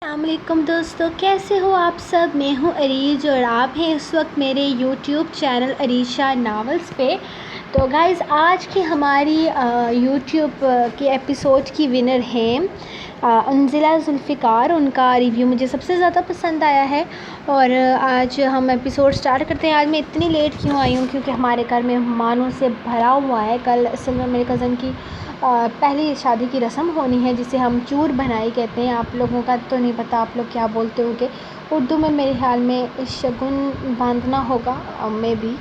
السلام علیکم دوستو، کیسے ہو آپ سب؟ میں ہوں عریج اور آپ ہیں اس وقت میرے یوٹیوب چینل عریشہ ناولز پہ۔ تو گائز، آج کی ہماری یوٹیوب کے ایپیسوڈ کی ونر ہیں انزلہ ذوالفقار۔ ان کا ریویو مجھے سب سے زیادہ پسند آیا ہے اور آج ہم ایپیسوڈ سٹارٹ کرتے ہیں۔ آج میں اتنی لیٹ کیوں آئی ہوں کیونکہ ہمارے گھر میں مہمانوں سے بھرا ہوا ہے۔ کل اصل میں میرے کزن کی پہلی شادی کی رسم ہونی ہے جسے ہم چور بنائی کہتے ہیں۔ آپ لوگوں کا تو نہیں پتہ آپ لوگ کیا بولتے ہو گے، اردو میں میرے خیال میں شگن باندھنا ہوگا میں بھی،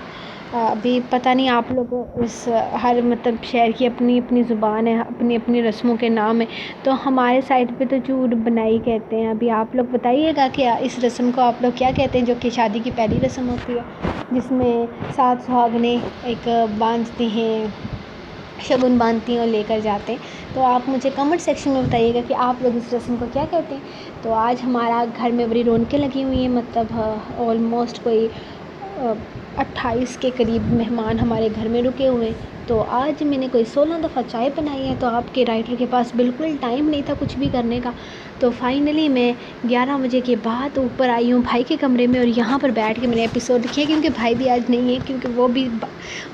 ابھی پتہ نہیں آپ لوگ اس ہر شہر کی اپنی اپنی زبان ہے، اپنی اپنی رسموں کے نام ہے۔ تو ہمارے سائڈ پہ تو چور بنائی کہتے ہیں۔ ابھی آپ لوگ بتائیے گا کہ اس رسم کو آپ لوگ کیا کہتے ہیں، جو کہ شادی کی پہلی رسم ہوتی ہے جس میں 7 سہاگنیں ایک باندھتی ہیں، شگن باندھتی ہیں اور لے کر جاتے ہیں۔ تو آپ مجھے کمنٹ سیکشن میں بتائیے گا کہ آپ لوگ اس رسم کو کیا کہتے ہیں۔ تو آج ہمارا گھر میں بڑی رونقیں لگی ہوئی ہیں، آلموسٹ کوئی 28 کے قریب مہمان ہمارے گھر میں رکے ہوئے ہیں۔ تو آج میں نے کوئی 16 دفعہ چائے بنائی ہے، تو آپ کے رائٹر کے پاس بالکل ٹائم نہیں تھا کچھ بھی کرنے کا۔ تو فائنلی میں 11 بجے کے بعد اوپر آئی ہوں بھائی کے کمرے میں اور یہاں پر بیٹھ کے میں نے ایپیسوڈ لکھی ہے، کیونکہ بھائی بھی آج نہیں ہے، کیونکہ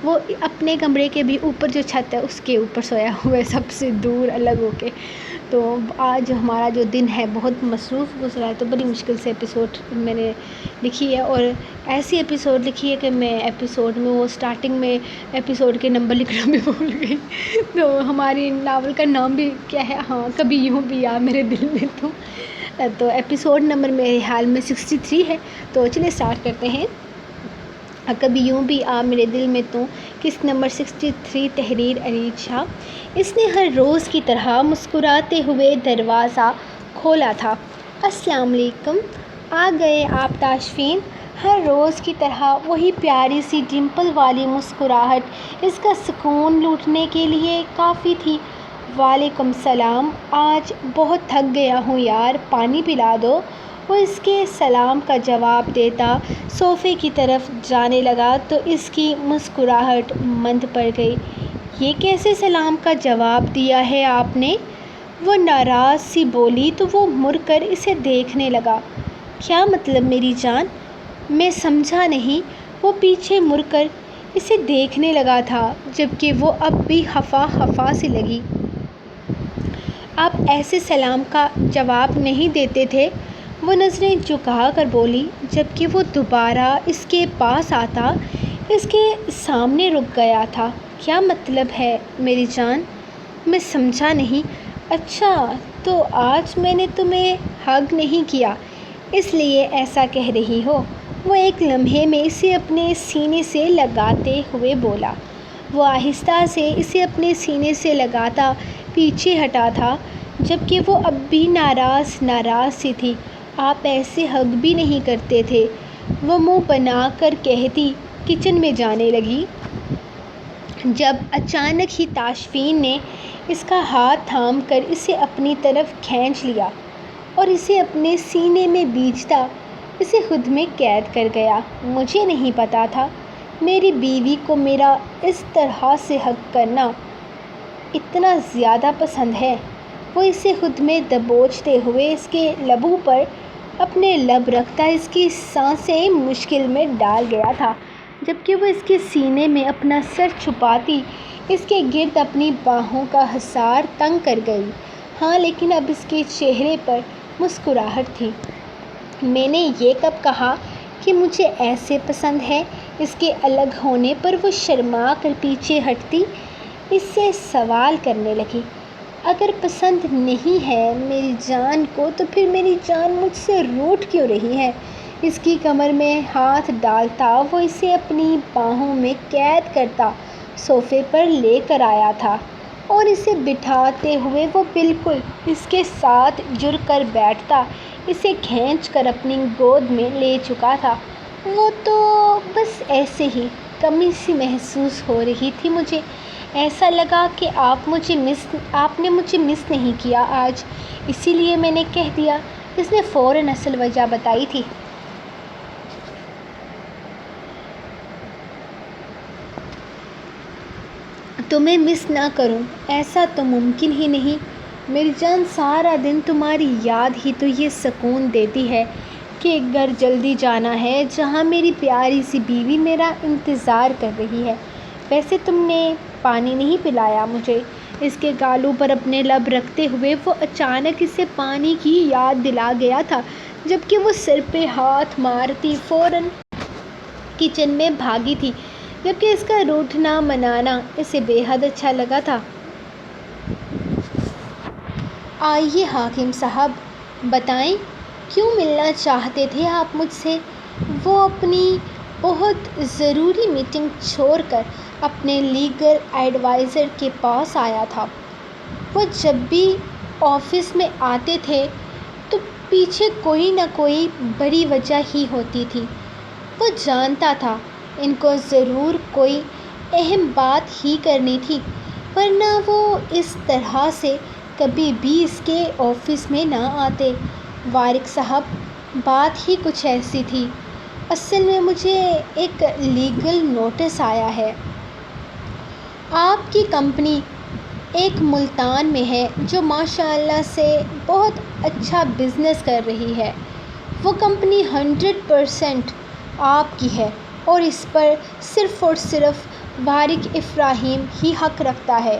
وہ اپنے کمرے کے بھی اوپر جو چھت ہے اس کے اوپر سویا ہوا ہے، سب سے دور الگ ہو کے۔ تو آج ہمارا جو دن ہے بہت مصروف گزرا ہے، تو بڑی مشکل سے ایپیسوڈ میں نے لکھی ہے اور ایسی ایپیسوڈ لکھی ہے کہ میں ایپیسوڈ میں وہ سٹارٹنگ میں ایپیسوڈ کے نمبر لکھنا بھی بھول گئی۔ تو ہماری ناول کا نام بھی کیا ہے، ہاں کبھی یوں بھی آ میرے دل میں تو ایپیسوڈ نمبر میرے حال میں 63 ہے۔ تو چلیے سٹارٹ کرتے ہیں۔ کبھی یوں بھی آ میرے دل میں تو، قسط نمبر 63، تحریر عریج شاہ۔ اس نے ہر روز کی طرح مسکراتے ہوئے دروازہ کھولا تھا۔ السلام علیکم، آ گئے آپ تاشفین؟ ہر روز کی طرح وہی پیاری سی ڈمپل والی مسکراہٹ اس کا سکون لوٹنے کے لیے کافی تھی۔ وعلیکم السلام، آج بہت تھک گیا ہوں یار، پانی پلا دو۔ وہ اس کے سلام کا جواب دیتا صوفے کی طرف جانے لگا تو اس کی مسکراہٹ مند پڑ گئی۔ یہ کیسے سلام کا جواب دیا ہے آپ نے؟ وہ ناراض سی بولی تو وہ مڑ کر اسے دیکھنے لگا۔ کیا مطلب میری جان؟ میں سمجھا نہیں۔ وہ پیچھے مڑ کر اسے دیکھنے لگا تھا جبکہ وہ اب بھی خفا سی لگی۔ آپ ایسے سلام کا جواب نہیں دیتے تھے، وہ نظریں جھکا کر بولی، جبکہ وہ دوبارہ اس کے پاس آتا اس کے سامنے رک گیا تھا۔ کیا مطلب ہے میری جان؟ میں سمجھا نہیں۔ اچھا، تو آج میں نے تمہیں ہگ نہیں کیا اس لیے ایسا کہہ رہی ہو؟ وہ ایک لمحے میں اسے اپنے سینے سے لگاتے ہوئے بولا۔ وہ آہستہ سے اسے اپنے سینے سے لگاتا پیچھے ہٹا تھا جبکہ وہ اب بھی ناراض سی تھی۔ آپ ایسے ہگ بھی نہیں کرتے تھے، وہ منہ بنا کر کہتی کچن میں جانے لگی، جب اچانک ہی تاشفین نے اس کا ہاتھ تھام کر اسے اپنی طرف کھینچ لیا اور اسے اپنے سینے میں بیجتا اسے خود میں قید کر گیا۔ مجھے نہیں پتہ تھا میری بیوی کو میرا اس طرح سے ہگ کرنا اتنا زیادہ پسند ہے۔ وہ اسے خود میں دبوچتے ہوئے اس کے لبوں پر اپنے لب رکھتا اس کی سانسیں مشکل میں ڈال گیا تھا، جبکہ وہ اس کے سینے میں اپنا سر چھپاتی اس کے گرد اپنی باہوں کا حصار تنگ کر گئی۔ ہاں، لیکن اب اس کے چہرے پر مسکراہٹ تھی۔ میں نے یہ کب کہا کہ مجھے ایسے پسند ہے؟ اس کے الگ ہونے پر وہ شرما کر پیچھے ہٹتی اس سے سوال کرنے لگی۔ اگر پسند نہیں ہے میری جان کو تو پھر میری جان مجھ سے روٹھ کیوں رہی ہے؟ اس کی کمر میں ہاتھ ڈالتا وہ اسے اپنی باہوں میں قید کرتا صوفے پر لے کر آیا تھا اور اسے بٹھاتے ہوئے وہ بالکل اس کے ساتھ جڑ کر بیٹھتا اسے کھینچ کر اپنی گود میں لے چکا تھا۔ وہ تو بس ایسے ہی کمی سی محسوس ہو رہی تھی مجھے، ایسا لگا کہ آپ نے مجھے مس نہیں کیا آج، اسی لیے میں نے کہہ دیا۔ اس نے فوراً اصل وجہ بتائی تھی۔ تمہیں مس نہ کروں ایسا تو ممکن ہی نہیں۔ میری جان، سارا دن تمہاری یاد ہی تو یہ سکون دیتی ہے کہ گھر جلدی جانا ہے، جہاں میری پیاری سی بیوی میرا انتظار کر رہی ہے۔ ویسے تم نے پانی نہیں پلایا مجھے۔ اس کے گالوں پر اپنے لب رکھتے ہوئے وہ اچانک اسے پانی کی یاد دلا گیا تھا، جبکہ وہ سر پہ ہاتھ مارتی فوراً کچن میں بھاگی تھی، جبکہ اس کا روٹھنا منانا اسے بے حد اچھا لگا تھا۔ آئیے حاکم صاحب، بتائیں کیوں ملنا چاہتے تھے آپ مجھ سے؟ وہ اپنی بہت ضروری میٹنگ چھوڑ کر اپنے لیگل ایڈوائزر کے پاس آیا تھا۔ وہ جب بھی آفس میں آتے تھے تو پیچھے کوئی نہ کوئی بڑی وجہ ہی ہوتی تھی۔ وہ جانتا تھا ان کو ضرور کوئی اہم بات ہی کرنی تھی، ورنہ وہ اس طرح سے کبھی بھی اس کے آفس میں نہ آتے۔ وارث صاحب، بات ہی کچھ ایسی تھی۔ اصل میں مجھے ایک لیگل نوٹس آیا ہے۔ آپ کی کمپنی ایک ملتان میں ہے جو ماشاء اللہ سے بہت اچھا بزنس کر رہی ہے۔ وہ کمپنی 100% آپ کی ہے اور اس پر صرف اور صرف وارث ابراہیم ہی حق رکھتا ہے۔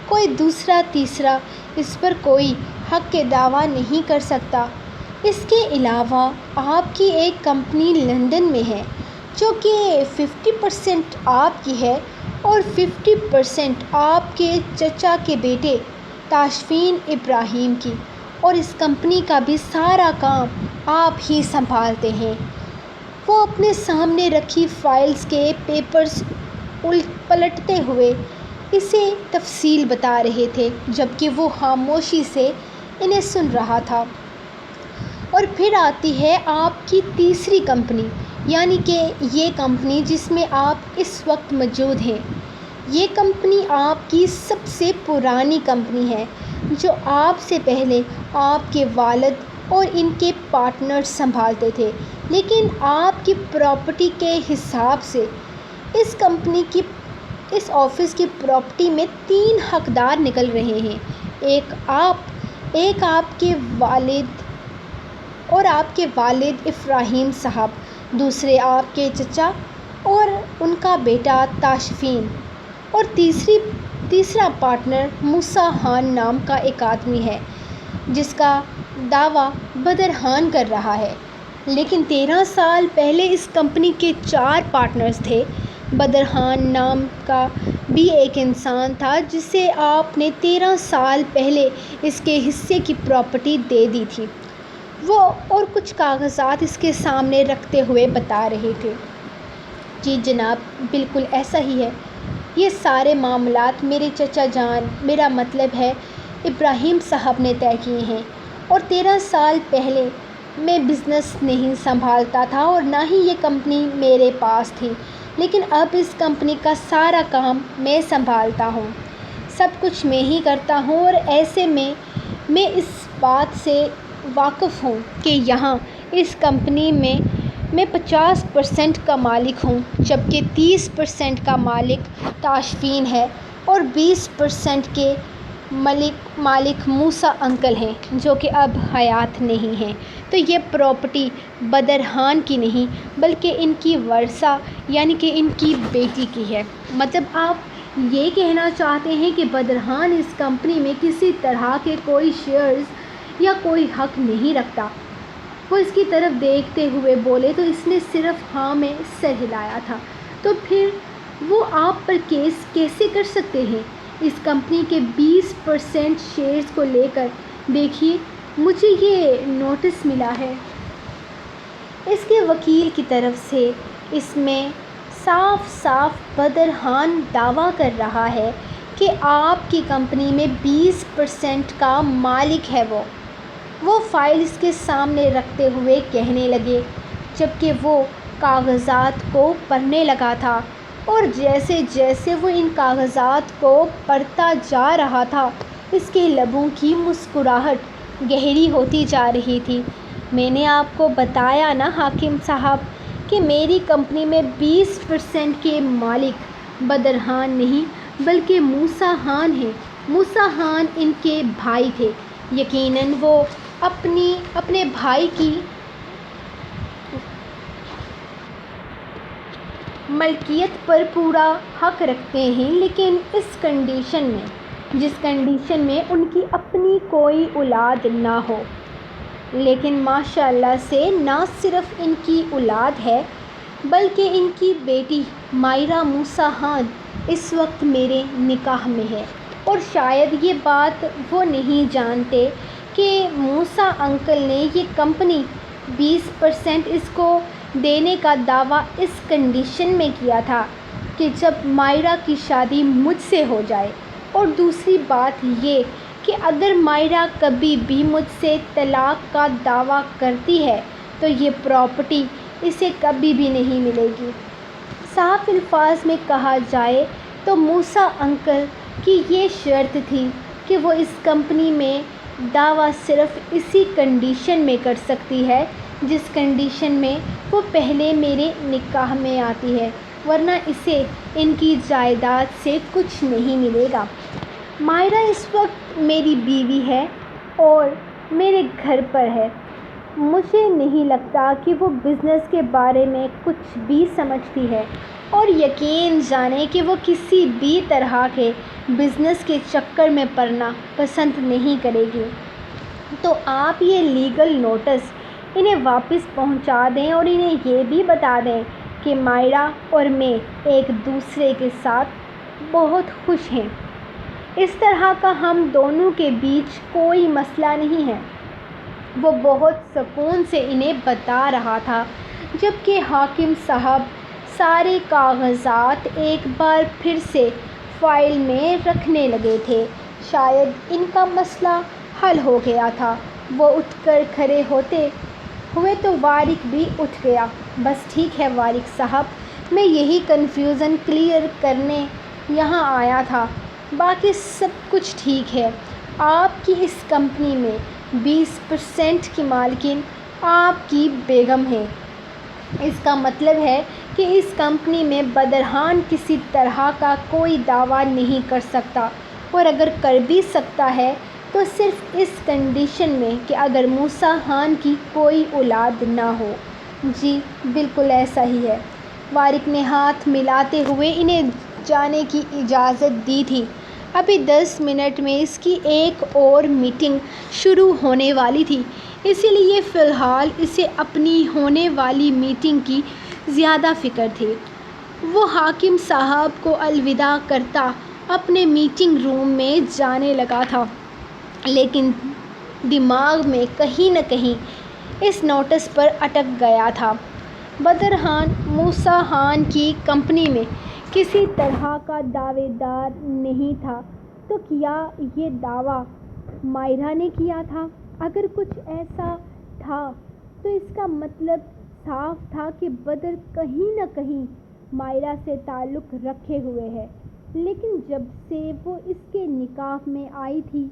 کوئی دوسرا تیسرا اس پر کوئی حق کے دعویٰ نہیں کر سکتا۔ اس کے علاوہ آپ کی ایک کمپنی لندن میں ہے جو کہ 50% آپ کی ہے اور 50% آپ کے چچا کے بیٹے تاشفین ابراہیم کی، اور اس کمپنی کا بھی سارا کام آپ ہی سنبھالتے ہیں۔ وہ اپنے سامنے رکھی فائلز کے پیپرز پلٹتے ہوئے اسے تفصیل بتا رہے تھے، جبکہ وہ خاموشی سے انہیں سن رہا تھا۔ اور پھر آتی ہے آپ کی تیسری کمپنی، یعنی کہ یہ کمپنی جس میں آپ اس وقت موجود ہیں۔ یہ کمپنی آپ کی سب سے پرانی کمپنی ہے، جو آپ سے پہلے آپ کے والد اور ان کے پارٹنرز سنبھالتے تھے، لیکن آپ کی پراپرٹی کے حساب سے اس آفس کی پراپرٹی میں 3 حقدار نکل رہے ہیں۔ ایک آپ کے والد اور آپ کے والد ابراہیم صاحب، دوسرے آپ کے چچا اور ان کا بیٹا تاشفین، اور تیسرا پارٹنر موسیٰ خان نام کا ایک آدمی ہے جس کا دعویٰ بدر خان کر رہا ہے۔ لیکن 13 سال پہلے اس کمپنی کے 4 پارٹنرز تھے۔ بدر خان نام کا بھی ایک انسان تھا جسے آپ نے 13 سال پہلے اس کے حصے کی پراپرٹی دے دی تھی۔ وہ اور کچھ کاغذات اس کے سامنے رکھتے ہوئے بتا رہے تھے۔ جی جناب، بالکل ایسا ہی ہے۔ یہ سارے معاملات میرے چچا جان، میرا مطلب ہے ابراہیم صاحب نے طے کیے ہیں، اور 13 سال پہلے میں بزنس نہیں سنبھالتا تھا اور نہ ہی یہ کمپنی میرے پاس تھی، لیکن اب اس کمپنی کا سارا کام میں سنبھالتا ہوں، سب کچھ میں ہی کرتا ہوں، اور ایسے میں اس بات سے واقف ہوں کہ یہاں اس کمپنی میں 50% کا مالک ہوں، جبکہ 30% کا مالک تاشفین ہے اور 20% کے مالک موسیٰ انکل ہیں، جو کہ اب حیات نہیں ہیں۔ تو یہ پراپرٹی بدر خان کی نہیں بلکہ ان کی ورثہ یعنی کہ ان کی بیٹی کی ہے۔ مطلب آپ یہ کہنا چاہتے ہیں کہ بدر خان اس کمپنی میں کسی طرح کے کوئی شیئرز یا کوئی حق نہیں رکھتا؟ وہ اس کی طرف دیکھتے ہوئے بولے تو اس نے صرف ہاں میں سر ہلایا تھا۔ تو پھر وہ آپ پر کیس کیسے کر سکتے ہیں؟ اس کمپنی کے 20% شیئرز کو لے کر دیکھیے، مجھے یہ نوٹس ملا ہے اس کے وکیل کی طرف سے۔ اس میں صاف صاف بدر خان دعویٰ کر رہا ہے کہ آپ کی کمپنی میں 20% کا مالک ہے۔ وہ فائل اس کے سامنے رکھتے ہوئے کہنے لگے، جبکہ وہ کاغذات کو پڑھنے لگا تھا، اور جیسے جیسے وہ ان کاغذات کو پڑھتا جا رہا تھا اس کے لبوں کی مسکراہٹ گہری ہوتی جا رہی تھی۔ میں نے آپ کو بتایا نا حاکم صاحب کہ میری کمپنی میں 20% کے مالک بدر خان نہیں بلکہ موسیٰ خان ہیں۔ موسیٰ خان ان کے بھائی تھے۔ یقیناً وہ اپنے بھائی کی ملکیت پر پورا حق رکھتے ہیں، لیکن جس کنڈیشن میں ان کی اپنی کوئی اولاد نہ ہو۔ لیکن ماشاءاللہ سے نہ صرف ان کی اولاد ہے بلکہ ان کی بیٹی مائرہ موسیٰ خان اس وقت میرے نکاح میں ہے، اور شاید یہ بات وہ نہیں جانتے کہ موسیٰ انکل نے یہ کمپنی 20% اس کو دینے کا دعویٰ اس کنڈیشن میں کیا تھا کہ جب مائرہ کی شادی مجھ سے ہو جائے، اور دوسری بات یہ کہ اگر مائرہ کبھی بھی مجھ سے طلاق کا دعویٰ کرتی ہے تو یہ پراپرٹی اسے کبھی بھی نہیں ملے گی۔ صاف الفاظ میں کہا جائے تو موسیٰ انکل کی یہ شرط تھی کہ وہ اس کمپنی میں دعویٰ صرف اسی کنڈیشن میں کر سکتی ہے جس کنڈیشن میں وہ پہلے میرے نکاح میں آتی ہے، ورنہ اسے ان کی جائیداد سے کچھ نہیں ملے گا۔ مائرہ اس وقت میری بیوی ہے اور میرے گھر پر ہے۔ مجھے نہیں لگتا کہ وہ بزنس کے بارے میں کچھ بھی سمجھتی ہے، اور یقین جانیں کہ وہ کسی بھی طرح کے بزنس کے چکر میں پڑنا پسند نہیں کرے گی۔ تو آپ یہ لیگل نوٹس انہیں واپس پہنچا دیں اور انہیں یہ بھی بتا دیں کہ مائرہ اور میں ایک دوسرے کے ساتھ بہت خوش ہیں۔ اس طرح کا ہم دونوں کے بیچ کوئی مسئلہ نہیں ہے۔ وہ بہت سکون سے انہیں بتا رہا تھا، جبکہ حاکم صاحب سارے کاغذات ایک بار پھر سے فائل میں رکھنے لگے تھے۔ شاید ان کا مسئلہ حل ہو گیا تھا۔ وہ اٹھ کر کھڑے ہوتے ہوئے تو وارث بھی اٹھ گیا۔ بس ٹھیک ہے وارث صاحب، میں یہی کنفیوژن کلیئر کرنے یہاں آیا تھا، باقی سب کچھ ٹھیک ہے۔ آپ کی اس کمپنی میں 20% کی مالکن آپ کی بیگم ہے۔ اس کا مطلب ہے کہ اس کمپنی میں بدر خان کسی طرح کا کوئی دعویٰ نہیں کر سکتا، اور اگر کر بھی سکتا ہے تو صرف اس کنڈیشن میں کہ اگر موسیٰ خان کی کوئی اولاد نہ ہو۔ جی بالکل ایسا ہی ہے۔ وارث نے ہاتھ ملاتے ہوئے انہیں جانے کی اجازت دی تھی۔ ابھی 10 منٹ میں اس کی ایک اور میٹنگ شروع ہونے والی تھی، اسی لیے فی الحال اسے اپنی ہونے والی میٹنگ کی زیادہ فکر تھی۔ وہ حاکم صاحب کو الوداع کرتا اپنے میٹنگ روم میں جانے لگا تھا، لیکن دماغ میں کہیں نہ کہیں اس نوٹس پر اٹک گیا تھا۔ بدر خان موسیٰ خان کی کمپنی میں کسی طرح کا دعوے دار نہیں تھا، تو کیا یہ دعویٰ مائرہ نے کیا تھا؟ اگر کچھ ایسا تھا تو اس کا مطلب صاف تھا کہ بدر کہیں نہ کہیں مائرہ سے تعلق رکھے ہوئے ہے، لیکن جب سے وہ اس کے نکاح میں آئی تھی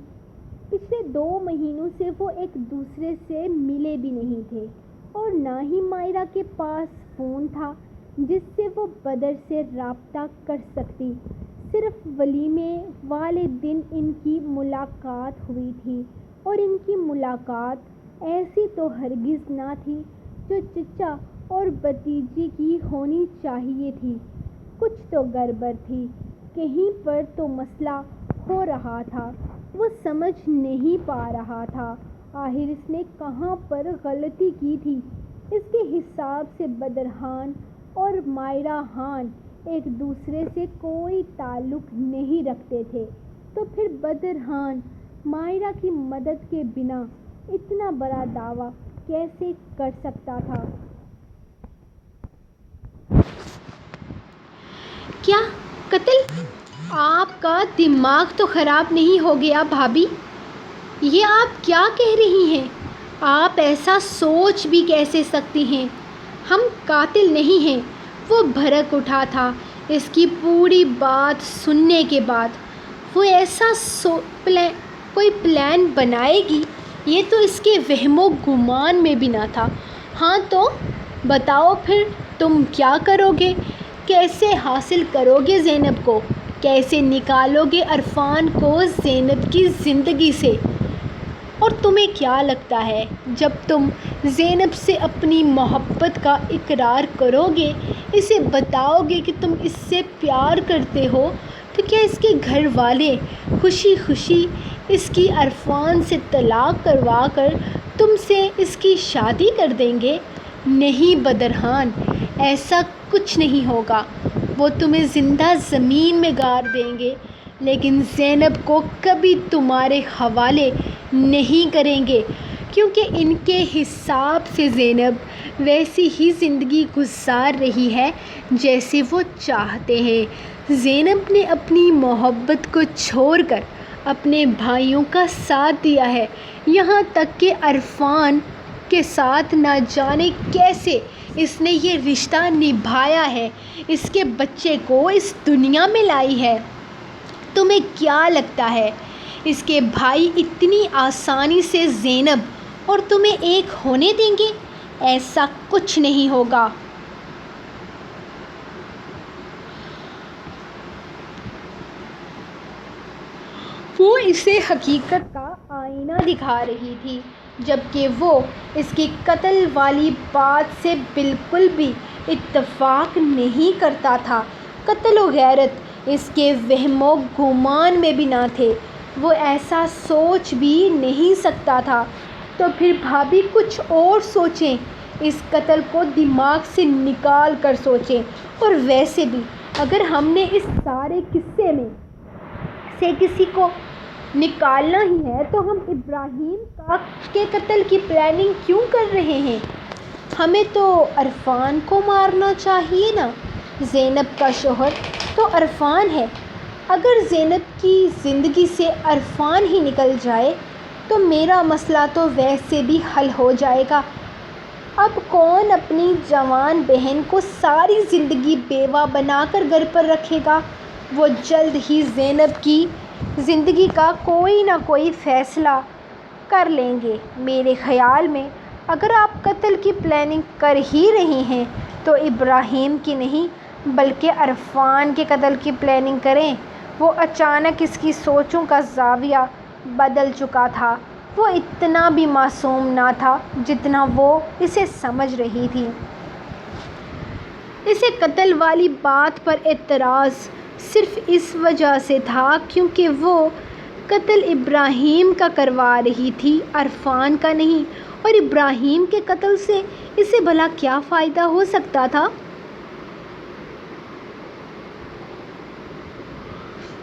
پچھلے 2 مہینوں سے وہ ایک دوسرے سے ملے بھی نہیں تھے، اور نہ ہی مائرہ کے پاس فون تھا جس سے وہ بدر سے رابطہ کر سکتی۔ صرف ولیمے والے دن ان کی ملاقات ہوئی تھی، اور ان کی ملاقات ایسی تو ہرگز نہ تھی جو چچا اور بھتیجی کی ہونی چاہیے تھی۔ کچھ تو گڑبڑ تھی، کہیں پر تو مسئلہ ہو رہا تھا۔ وہ سمجھ نہیں پا رہا تھا آخر اس نے کہاں پر غلطی کی تھی۔ اس کے حساب سے بدر خان اور مائرہ خان ایک دوسرے سے کوئی تعلق نہیں رکھتے تھے، تو پھر بدر خان مائرہ کی مدد کے بنا اتنا بڑا دعویٰ کیسے کر سکتا تھا؟ کیا قتل؟ آپ کا دماغ تو خراب نہیں ہو گیا بھابھی؟ یہ آپ کیا کہہ رہی ہیں؟ آپ ایسا سوچ بھی کیسے سکتی ہیں؟ ہم قاتل نہیں ہیں۔ وہ بھڑک اٹھا تھا۔ اس کی پوری بات سننے کے بعد وہ ایسا کوئی پلان بنائے گی یہ تو اس کے وہم و گمان میں بھی نہ تھا۔ ہاں تو بتاؤ پھر تم کیا کرو گے؟ کیسے حاصل کرو گے زینب کو؟ کیسے نکالو گے عرفان کو زینب کی زندگی سے؟ اور تمہیں کیا لگتا ہے جب تم زینب سے اپنی محبت کا اقرار کرو گے، اسے بتاؤ گے کہ تم اس سے پیار کرتے ہو، تو کیا اس کے گھر والے خوشی خوشی اس کی عرفان سے طلاق کروا کر تم سے اس کی شادی کر دیں گے؟ نہیں بدرحان، ایسا کچھ نہیں ہوگا۔ وہ تمہیں زندہ زمین میں گاڑ دیں گے، لیکن زینب کو کبھی تمہارے حوالے نہیں کریں گے، کیونکہ ان کے حساب سے زینب ویسی ہی زندگی گزار رہی ہے جیسے وہ چاہتے ہیں۔ زینب نے اپنی محبت کو چھوڑ کر اپنے بھائیوں کا ساتھ دیا ہے، یہاں تک کہ عرفان کے ساتھ نہ جانے کیسے اس نے یہ رشتہ نبھایا ہے، اس کے بچے کو اس دنیا میں لائی ہے۔ تمہیں کیا لگتا ہے اس کے بھائی اتنی آسانی سے زینب اور تمہیں ایک ہونے دیں گے؟ ایسا کچھ نہیں ہوگا۔ وہ اسے حقیقت کا آئینہ دکھا رہی تھی، جبکہ وہ اس کی قتل والی بات سے بالکل بھی اتفاق نہیں کرتا تھا۔ قتل و غارت اس کے وہم و گمان میں بھی نہ تھے، وہ ایسا سوچ بھی نہیں سکتا تھا۔ تو پھر بھابھی کچھ اور سوچیں، اس قتل کو دماغ سے نکال کر سوچیں۔ اور ویسے بھی اگر ہم نے اس سارے قصے میں سے کسی کو نکالنا ہی ہے تو ہم ابراہیم کے قتل کی پلاننگ کیوں کر رہے ہیں؟ ہمیں تو عرفان کو مارنا چاہیے نا۔ زینب کا شوہر تو عرفان ہے، اگر زینب کی زندگی سے عرفان ہی نکل جائے تو میرا مسئلہ تو ویسے بھی حل ہو جائے گا۔ اب کون اپنی جوان بہن کو ساری زندگی بیوہ بنا کر گھر پر رکھے گا؟ وہ جلد ہی زینب کی زندگی کا کوئی نہ کوئی فیصلہ کر لیں گے۔ میرے خیال میں اگر آپ قتل کی پلاننگ کر ہی رہے ہیں تو ابراہیم کی نہیں بلکہ عرفان کے قتل کی پلاننگ کریں۔ وہ اچانک اس کی سوچوں کا زاویہ بدل چکا تھا، وہ اتنا بھی معصوم نہ تھا جتنا وہ اسے سمجھ رہی تھی۔ اسے قتل والی بات پر اعتراض صرف اس وجہ سے تھا کیونکہ وہ قتل ابراہیم کا کروا رہی تھی، عرفان کا نہیں، اور ابراہیم کے قتل سے اسے بھلا کیا فائدہ ہو سکتا تھا؟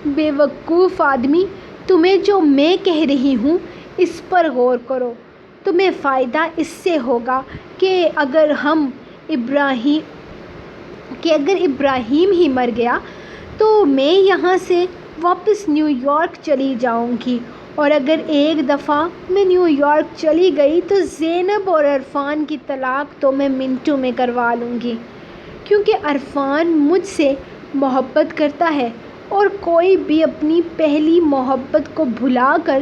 بے وقوف آدمی، تمہیں جو میں کہہ رہی ہوں اس پر غور کرو۔ تمہیں فائدہ اس سے ہوگا کہ اگر ابراہیم ہی مر گیا تو میں یہاں سے واپس نیو یارک چلی جاؤں گی، اور اگر ایک دفعہ میں نیو یارک چلی گئی تو زینب اور عرفان کی طلاق تو میں منٹوں میں کروا لوں گی، کیونکہ عرفان مجھ سے محبت کرتا ہے اور کوئی بھی اپنی پہلی محبت کو بھلا کر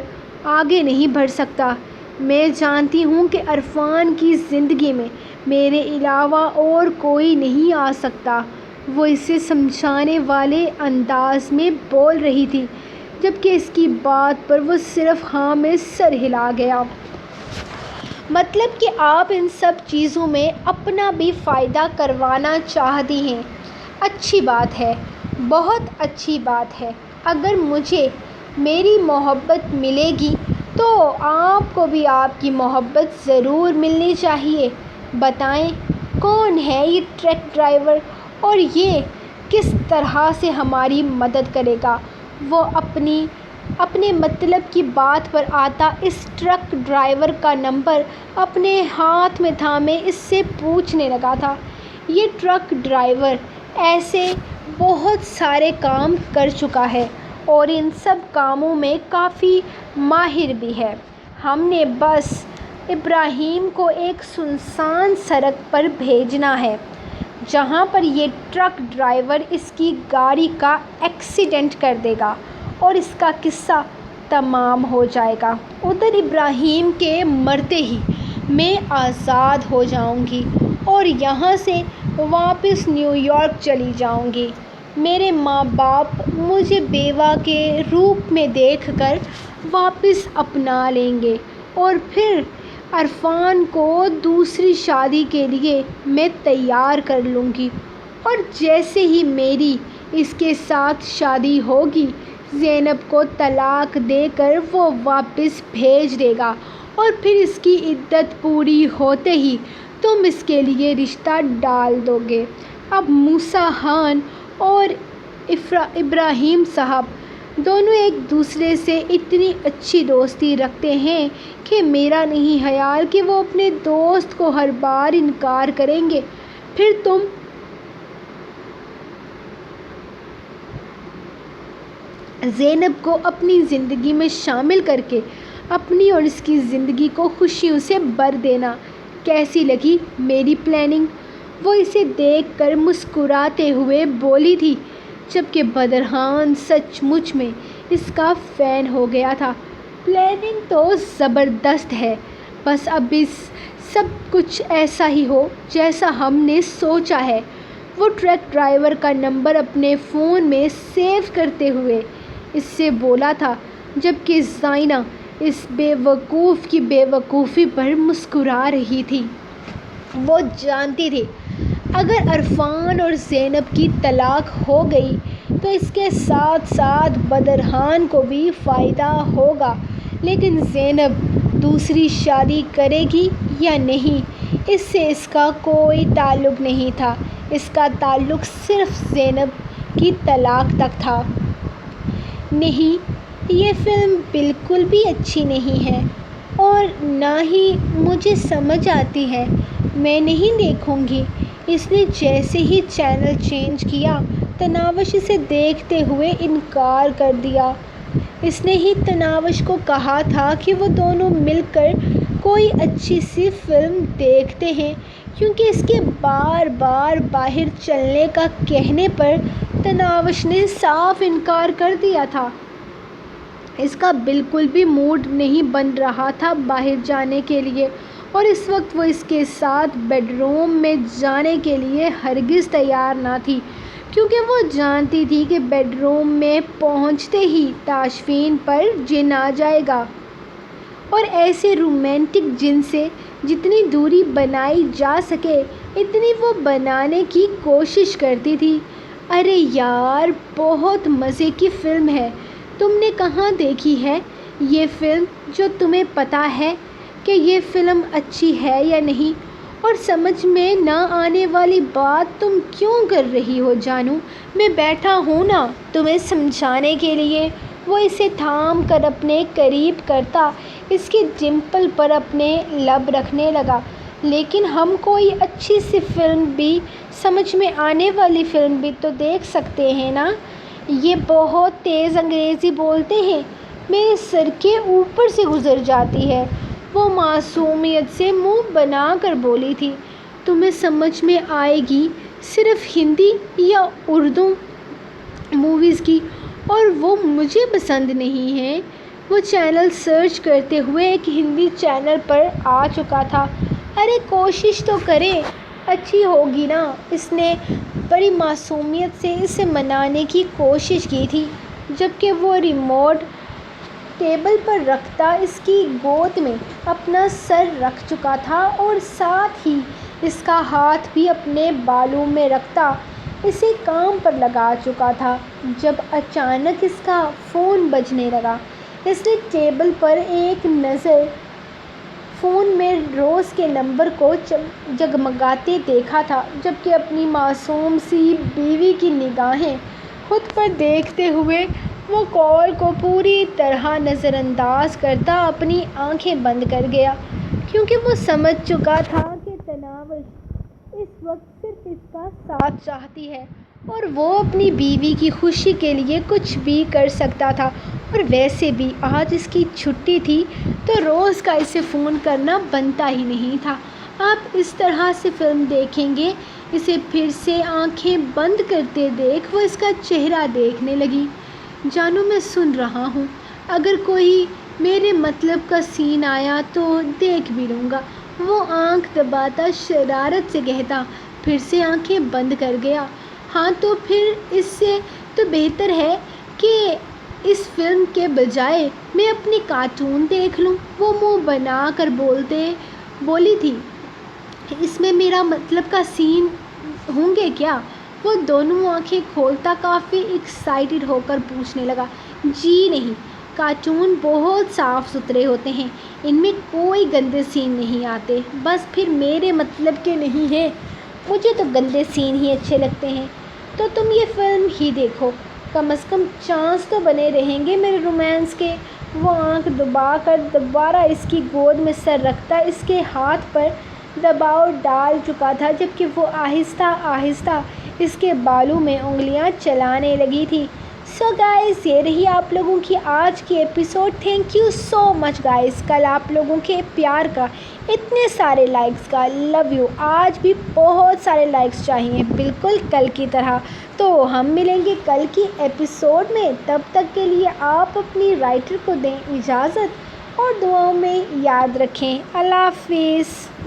آگے نہیں بڑھ سکتا۔ میں جانتی ہوں کہ عرفان کی زندگی میں میرے علاوہ اور کوئی نہیں آ سکتا۔ وہ اسے سمجھانے والے انداز میں بول رہی تھی، جبکہ اس کی بات پر وہ صرف ہاں میں سر ہلا گیا۔ مطلب کہ آپ ان سب چیزوں میں اپنا بھی فائدہ کروانا چاہتی ہیں۔ اچھی بات ہے، بہت اچھی بات ہے۔ اگر مجھے میری محبت ملے گی تو آپ کو بھی آپ کی محبت ضرور ملنی چاہیے۔ بتائیں کون ہے یہ ٹرک ڈرائیور اور یہ کس طرح سے ہماری مدد کرے گا؟ وہ اپنے مطلب کی بات پر آتا اس ٹرک ڈرائیور کا نمبر اپنے ہاتھ میں تھامے اس سے پوچھنے لگا تھا۔ یہ ٹرک ڈرائیور ایسے بہت سارے کام کر چکا ہے اور ان سب کاموں میں کافی ماہر بھی ہے۔ ہم نے بس ابراہیم کو ایک سنسان سڑک پر بھیجنا ہے جہاں پر یہ ٹرک ڈرائیور اس کی گاڑی کا ایکسیڈنٹ کر دے گا اور اس کا قصہ تمام ہو جائے گا۔ ادھر ابراہیم کے مرتے ہی میں آزاد ہو جاؤں گی اور یہاں سے واپس نیو یارک چلی جاؤں گی۔ میرے ماں باپ مجھے بیوہ کے روپ میں دیکھ کر واپس اپنا لیں گے اور پھر عرفان کو دوسری شادی کے لیے میں تیار کر لوں گی، اور جیسے ہی میری اس کے ساتھ شادی ہوگی زینب کو طلاق دے کر وہ واپس بھیج دے گا، اور پھر اس کی عدت پوری ہوتے ہی تم اس کے لیے رشتہ ڈال دو گے۔ اب موسیٰ خان اور ابراہیم صاحب دونوں ایک دوسرے سے اتنی اچھی دوستی رکھتے ہیں کہ میرا نہیں خیال کہ وہ اپنے دوست کو ہر بار انکار کریں گے۔ پھر تم زینب کو اپنی زندگی میں شامل کر کے اپنی اور اس کی زندگی کو خوشیوں سے بھر دینا۔ کیسی لگی میری پلاننگ؟ وہ اسے دیکھ کر مسکراتے ہوئے بولی تھی، جبکہ بدر خان سچ مچ میں اس کا فین ہو گیا تھا۔ پلاننگ تو زبردست ہے، بس اب سب کچھ ایسا ہی ہو جیسا ہم نے سوچا ہے۔ وہ ٹرک ڈرائیور کا نمبر اپنے فون میں سیو کرتے ہوئے اس سے بولا تھا، جبکہ زائنہ اس بے وقوف کی بے وقوفی پر مسکرا رہی تھی۔ وہ جانتی تھی اگر عرفان اور زینب کی طلاق ہو گئی تو اس کے ساتھ ساتھ بدر خان کو بھی فائدہ ہوگا، لیکن زینب دوسری شادی کرے گی یا نہیں اس سے اس کا کوئی تعلق نہیں تھا۔ اس کا تعلق صرف زینب کی طلاق تک تھا۔ نہیں، یہ فلم بالکل بھی اچھی نہیں ہے اور نہ ہی مجھے سمجھ آتی ہے، میں نہیں دیکھوں گی۔ اس نے جیسے ہی چینل چینج کیا تناوش اسے دیکھتے ہوئے انکار کر دیا۔ اس نے ہی تناوش کو کہا تھا کہ وہ دونوں مل کر کوئی اچھی سی فلم دیکھتے ہیں، کیونکہ اس کے بار بار باہر چلنے کا کہنے پر تناوش نے صاف انکار کر دیا تھا۔ اس کا بالکل بھی موڈ نہیں بن رہا تھا باہر جانے کے لیے، اور اس وقت وہ اس کے ساتھ بیڈ روم میں جانے کے لیے ہرگز تیار نہ تھی، کیونکہ وہ جانتی تھی کہ بیڈ روم میں پہنچتے ہی تاشفین پر جن آ جائے گا، اور ایسے رومانٹک جن سے جتنی دوری بنائی جا سکے اتنی وہ بنانے کی کوشش کرتی تھی۔ ارے یار، بہت مزے کی فلم ہے، تم نے کہاں دیکھی ہے یہ فلم جو تمہیں پتہ ہے کہ یہ فلم اچھی ہے یا نہیں؟ اور سمجھ میں نہ آنے والی بات تم کیوں کر رہی ہو جانو؟ میں بیٹھا ہوں نا تمہیں سمجھانے کے لیے۔ وہ اسے تھام کر اپنے قریب کرتا اس کی ڈمپل پر اپنے لب رکھنے لگا۔ لیکن ہم کوئی اچھی سی فلم بھی، سمجھ میں آنے والی فلم بھی تو دیکھ سکتے ہیں نا؟ یہ بہت تیز انگریزی بولتے ہیں، میرے سر کے اوپر سے گزر جاتی ہے۔ وہ معصومیت سے منہ بنا کر بولی تھی، تمہیں سمجھ میں آئے گی صرف ہندی یا اردو موویز کی، اور وہ مجھے پسند نہیں ہیں۔ وہ چینل سرچ کرتے ہوئے ایک ہندی چینل پر آ چکا تھا۔ ارے کوشش تو کریں، اچھی ہوگی نا؟ اس نے بڑی معصومیت سے اسے منانے کی کوشش کی تھی، جبکہ وہ ریموٹ ٹیبل پر رکھتا اس کی گود میں اپنا سر رکھ چکا تھا، اور ساتھ ہی اس کا ہاتھ بھی اپنے بالوں میں رکھتا اسے کام پر لگا چکا تھا، جب اچانک اس کا فون بجنے لگا۔ اس نے ٹیبل پر ایک نظر فون میں روز کے نمبر کو جگمگاتے دیکھا تھا، جبکہ اپنی معصوم سی بیوی کی نگاہیں خود پر دیکھتے ہوئے وہ کال کو پوری طرح نظر انداز کرتا اپنی آنکھیں بند کر گیا، کیونکہ وہ سمجھ چکا تھا کہ تناوش اس وقت صرف اس کا ساتھ چاہتی ہے، اور وہ اپنی بیوی کی خوشی کے لیے کچھ بھی کر سکتا تھا، اور ویسے بھی آج اس کی چھٹی تھی تو روز کا اسے فون کرنا بنتا ہی نہیں تھا۔ آپ اس طرح سے فلم دیکھیں گے؟ اسے پھر سے آنکھیں بند کرتے دیکھ وہ اس کا چہرہ دیکھنے لگی۔ جانو، میں سن رہا ہوں، اگر کوئی میرے مطلب کا سین آیا تو دیکھ بھی لوں گا، وہ آنکھ دباتا شرارت سے کہتا، پھر سے آنکھیں بند کر گیا۔ ہاں تو پھر اس سے تو بہتر ہے کہ اس فلم کے بجائے میں اپنی کارٹون دیکھ لوں۔ وہ منہ بنا کر بولی تھی، اس میں میرا مطلب کا سین ہوں گے کیا؟ وہ دونوں آنکھیں کھولتا کافی ایکسائٹڈ ہو کر پوچھنے لگا۔ جی نہیں، کارٹون بہت صاف ستھرے ہوتے ہیں، ان میں کوئی گندے سین نہیں آتے۔ بس پھر میرے مطلب کے نہیں ہیں، مجھے تو گندے سین ہی اچھے لگتے ہیں۔ تو تم یہ فلم ہی دیکھو، کم از کم چانس تو بنے رہیں گے میرے رومانس کے۔ وہ آنکھ دبا کر دوبارہ اس کی گود میں سر رکھتا اس کے ہاتھ پر دباؤ ڈال چکا تھا، جبکہ وہ آہستہ آہستہ اس کے بالوں میں انگلیاں چلانے لگی تھی۔ سو گائز، یہ رہی آپ لوگوں کی آج کی episode. Thank you so much guys, کل آپ لوگوں کے پیار کا، اتنے سارے لائکس کا، لو یو۔ آج بھی بہت سارے لائکس چاہیے، بالکل کل کی طرح۔ تو ہم ملیں گے کل کی ایپیسوڈ میں، تب تک کے لیے آپ اپنی رائٹر کو دیں اجازت اور دعاؤں میں یاد رکھیں۔ اللہ حافظ۔